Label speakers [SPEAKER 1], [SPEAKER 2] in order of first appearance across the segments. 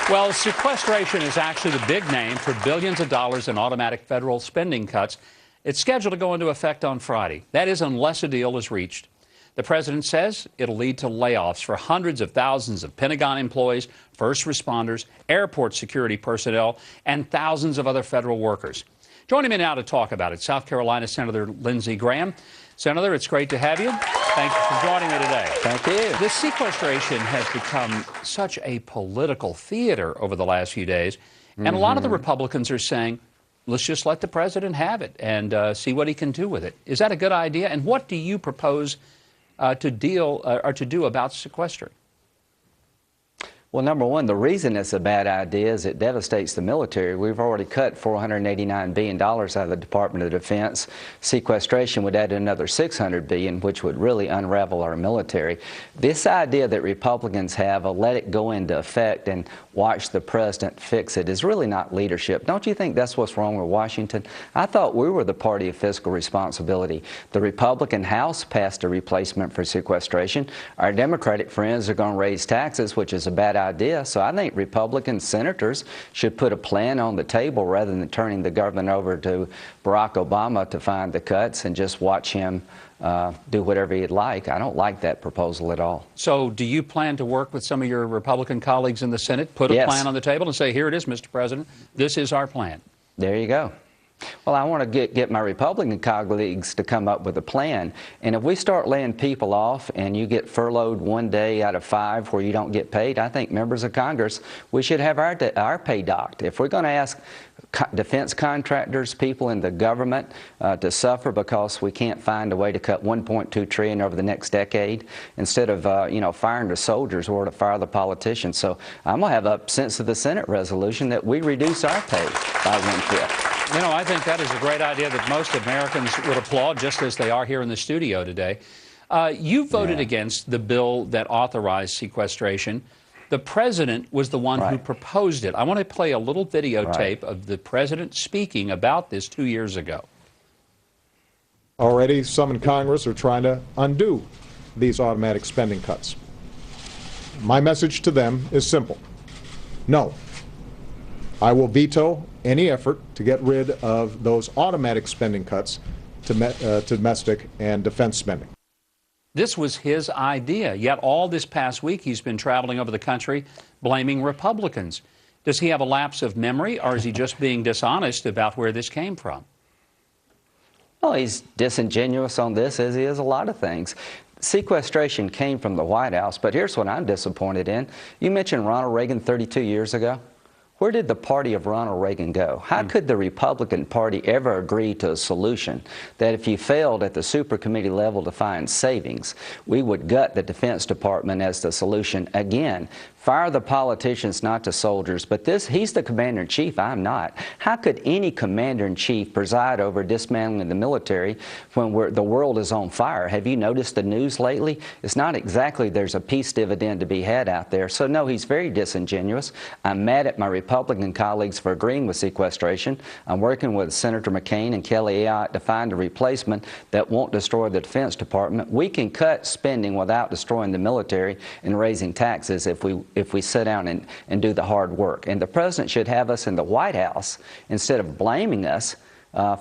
[SPEAKER 1] Well, sequestration is actually the big name for billions of dollars in automatic federal spending cuts. It's scheduled to go into effect on Friday. That is, unless a deal is reached. The president says it'll lead to layoffs for hundreds of thousands of Pentagon employees, first responders, airport security personnel, and thousands of other federal workers. Joining me now to talk about it, South Carolina Senator Lindsey Graham. Senator, it's great to have you. Thank you for joining me today.
[SPEAKER 2] Thank you.
[SPEAKER 1] This sequestration has become such a political theater over the last few days, and a lot of the Republicans are saying, let's just let the president have it and see what he can do with it. Is that a good idea? And what do you propose to do about sequestering?
[SPEAKER 2] Well, number one, the reason it's a bad idea is it devastates the military. We've already cut $489 billion out of the Department of Defense. Sequestration would add another $600 billion, which would really unravel our military. This idea that Republicans have of let it go into effect and watch the president fix it is really not leadership. Don't you think that's what's wrong with Washington? I thought we were the party of fiscal responsibility. The Republican House passed a replacement for sequestration. Our Democratic friends are going to raise taxes, which is a bad idea. So I think Republican senators should put a plan on the table rather than turning the government over to Barack Obama to find the cuts and just watch him do whatever he'd like. I don't like that proposal at all.
[SPEAKER 1] So do you plan to work with some of your Republican colleagues in the Senate, put a plan on the table and say, here it is, Mr. President, this is our plan?
[SPEAKER 2] There you go. Well, I want to get my Republican colleagues to come up with a plan. And if we start laying people off and you get furloughed one day out of 5 where you don't get paid, I think members of Congress, we should have our pay docked. If we're going to ask defense contractors, people in the government to suffer because we can't find a way to cut $1.2 trillion over the next decade, instead of firing the soldiers or to fire the politicians. So I'm going to have a sense of the Senate resolution that we reduce our pay by 1/5.
[SPEAKER 1] You know, I think that is a great idea that most Americans would applaud, just as they are here in the studio today. You voted against the bill that authorized sequestration. The president was the one who proposed it. I want to play a little videotape of the president speaking about this 2 years ago.
[SPEAKER 3] Already, some in Congress are trying to undo these automatic spending cuts. My message to them is simple. No. I will veto any effort to get rid of those automatic spending cuts to domestic and defense spending.
[SPEAKER 1] This was his idea, yet all this past week he's been traveling over the country blaming Republicans. Does he have a lapse of memory, or is he just being dishonest about where this came from?
[SPEAKER 2] Well, he's disingenuous on this, as he is a lot of things. Sequestration came from the White House, but here's what I'm disappointed in. You mentioned Ronald Reagan 32 years ago. Where did the party of Ronald Reagan go? How could the Republican Party ever agree to a solution that if you failed at the super committee level to find savings, we would gut the Defense Department as the solution again? Fire the politicians, not the soldiers. But he's the commander-in-chief, I'm not. How could any commander-in-chief preside over dismantling the military when the world is on fire? Have you noticed the news lately? It's not exactly there's a peace dividend to be had out there. So, no, he's very disingenuous. I'm mad at my Republican colleagues for agreeing with sequestration. I'm working with Senator McCain and Kelly Ayotte to find a replacement that won't destroy the Defense Department. We can cut spending without destroying the military and raising taxes if we sit down and do the hard work. And the president should have us in the White House, instead of blaming us,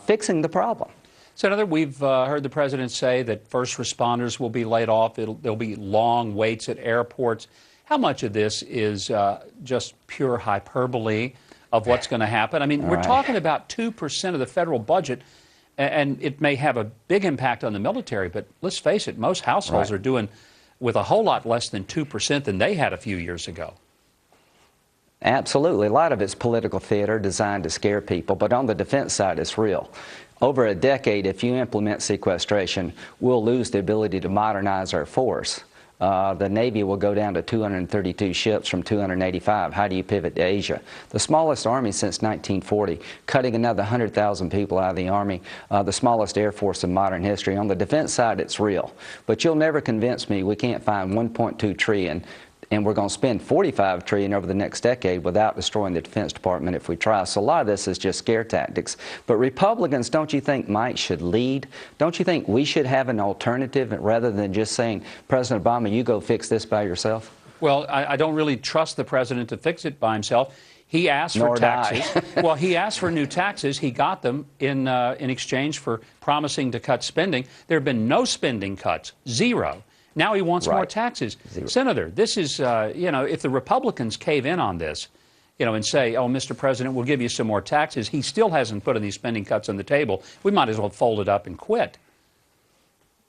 [SPEAKER 2] fixing the problem.
[SPEAKER 1] Senator, we've heard the president say that first responders will be laid off. There'll be long waits at airports. How much of this is just pure hyperbole of what's going to happen? I mean, we're talking about 2% of the federal budget, and it may have a big impact on the military, but let's face it, most households are doing with a whole lot less than 2% than they had a few years ago.
[SPEAKER 2] Absolutely. A lot of it's political theater designed to scare people, but on the defense side, it's real. Over a decade, if you implement sequestration, we'll lose the ability to modernize our force. The Navy will go down to 232 ships from 285. How do you pivot to Asia? The smallest Army since 1940, cutting another 100,000 people out of the Army, the smallest Air Force in modern history. On the defense side, it's real. But you'll never convince me we can't find $1.2 trillion and we're going to spend $45 trillion over the next decade without destroying the Defense Department if we try. So a lot of this is just scare tactics. But Republicans, don't you think Mike should lead? Don't you think we should have an alternative rather than just saying, President Obama, you go fix this by yourself?
[SPEAKER 1] Well, I don't really trust the president to fix it by himself. He asked for
[SPEAKER 2] Nor
[SPEAKER 1] taxes. Well, he asked for new taxes. He got them in exchange for promising to cut spending. There have been no spending cuts, zero. Now he wants more taxes.
[SPEAKER 2] Zero.
[SPEAKER 1] Senator, this is, you know, if the Republicans cave in on this, you know, and say, oh, Mr. President, we'll give you some more taxes, he still hasn't put any spending cuts on the table. We might as well fold it up and quit.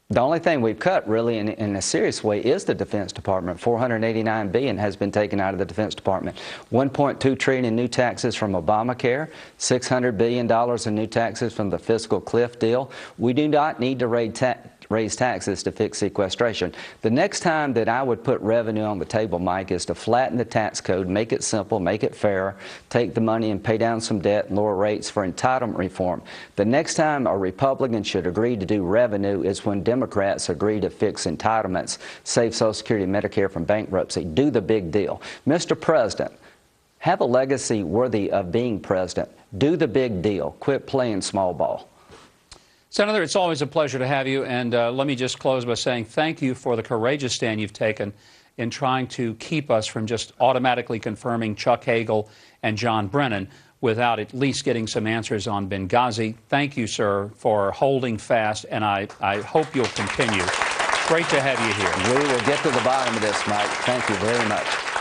[SPEAKER 2] The only thing we've cut, really, in a serious way, is the Defense Department. $489 billion has been taken out of the Defense Department. $1.2 trillion in new taxes from Obamacare, $600 billion in new taxes from the fiscal cliff deal. We do not need to raise taxes to fix sequestration. The next time that I would put revenue on the table, Mike, is to flatten the tax code, make it simple, make it fair, take the money and pay down some debt and lower rates for entitlement reform. The next time a Republican should agree to do revenue is when Democrats agree to fix entitlements, save Social Security and Medicare from bankruptcy. Do the big deal. Mr. President, have a legacy worthy of being president. Do the big deal. Quit playing small ball.
[SPEAKER 1] Senator, it's always a pleasure to have you, and let me just close by saying thank you for the courageous stand you've taken in trying to keep us from just automatically confirming Chuck Hagel and John Brennan without at least getting some answers on Benghazi. Thank you, sir, for holding fast, and I hope you'll continue. Great to have you here.
[SPEAKER 2] We will get to the bottom of this, Mike. Thank you very much.